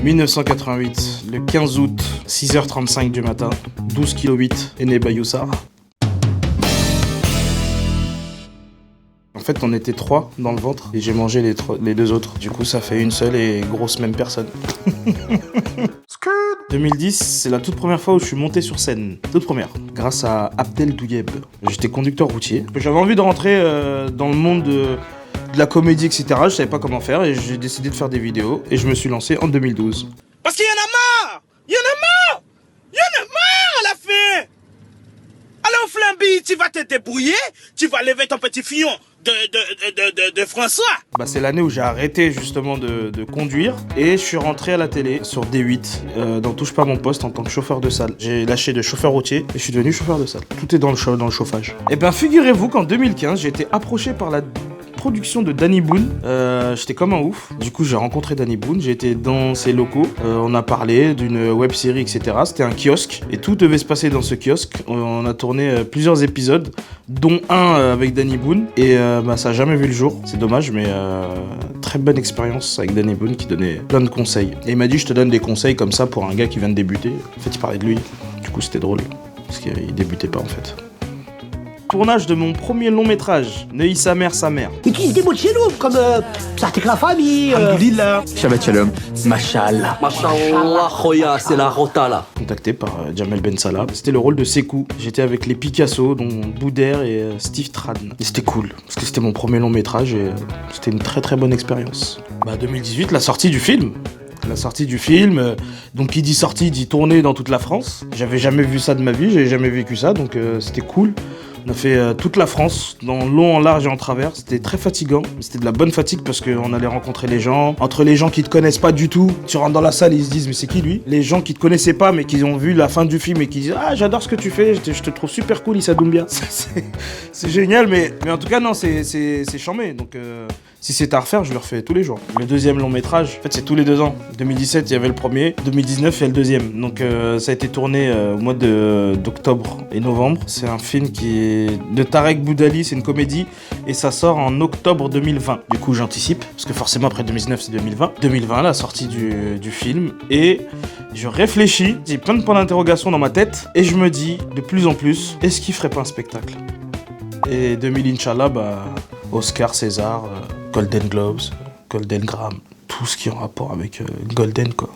1988, le 15 août, 6h35 du matin, 12 kg 8, est né Bayoussar. En fait, on était 3 dans le ventre et j'ai mangé les 2 autres. Du coup, ça fait une seule et grosse même personne. 2010, c'est la toute première fois où je suis monté sur scène. Toute première, grâce à Abdel Douyeb. J'étais conducteur routier. J'avais envie de rentrer dans le monde de la comédie, etc. Je savais pas comment faire et j'ai décidé de faire des vidéos. Et je me suis lancé en 2012. Parce qu'il y en a marre! Il y en a marre! Il y en a marre à la fin! Alors Flamby, tu vas te débrouiller, tu vas lever ton petit fillon de François. Bah, c'est l'année où j'ai arrêté justement de conduire et je suis rentré à la télé sur D8 dans Touche pas mon poste en tant que chauffeur de salle. J'ai lâché de chauffeur routier et je suis devenu chauffeur de salle. Tout est dans le chauffage. Et ben figurez-vous qu'en 2015 j'ai été approché par la production de Danny Boone. J'étais comme un ouf. Du coup j'ai rencontré Danny Boone, j'ai été dans ses locaux, on a parlé d'une web série, etc. C'était un kiosque et tout devait se passer dans ce kiosque. On a tourné plusieurs épisodes, dont un avec Danny Boone et ça a jamais vu le jour. C'est dommage, mais très bonne expérience avec Danny Boone qui donnait plein de conseils. Et il m'a dit je te donne des conseils comme ça pour un gars qui vient de débuter. En fait il parlait de lui. Du coup c'était drôle parce qu'il débutait pas en fait. Tournage de mon premier long métrage, Neuilly sa mère. Et qui se débrouille chez nous, comme ça avec la famille. Alhamdulillah. Shabbat shalom. Mashallah. Mashallah, khoya, c'est la rota là. Contacté par Jamel Ben Salah. C'était le rôle de Sekou. J'étais avec les Picasso, dont Boudère et Steve Tran. Et c'était cool, parce que c'était mon premier long métrage et c'était une très très bonne expérience. 2018, la sortie du film. Donc qui dit sortie dit tournée dans toute la France. J'avais jamais vu ça de ma vie, j'avais jamais vécu ça, donc c'était cool. On a fait toute la France, dans long, en large et en travers. C'était très fatigant, mais c'était de la bonne fatigue parce qu'on allait rencontrer les gens. Entre les gens qui te connaissent pas du tout, tu rentres dans la salle et ils se disent mais c'est qui lui? Les gens qui te connaissaient pas mais qui ont vu la fin du film et qui disent ah j'adore ce que tu fais, je te trouve super cool Issa Doumbia. C'est génial, mais en tout cas non, c'est charmé. Donc si c'est à refaire, je le refais tous les jours. Le deuxième long métrage, en fait c'est tous les 2 ans. 2017 il y avait le premier, 2019 il y a le deuxième. Donc ça a été tourné au mois d'octobre et novembre. C'est un film qui est de Tarek Boudali, c'est une comédie et ça sort en octobre 2020. Du coup j'anticipe, parce que forcément après 2019 c'est 2020. 2020 la sortie du film et je réfléchis, j'ai plein de points d'interrogation dans ma tête et je me dis de plus en plus, est-ce qu'il ferait pas un spectacle? Et 2000 Inch'Allah, Oscar, César, Golden Globes, Golden Gram, tout ce qui est en rapport avec Golden quoi.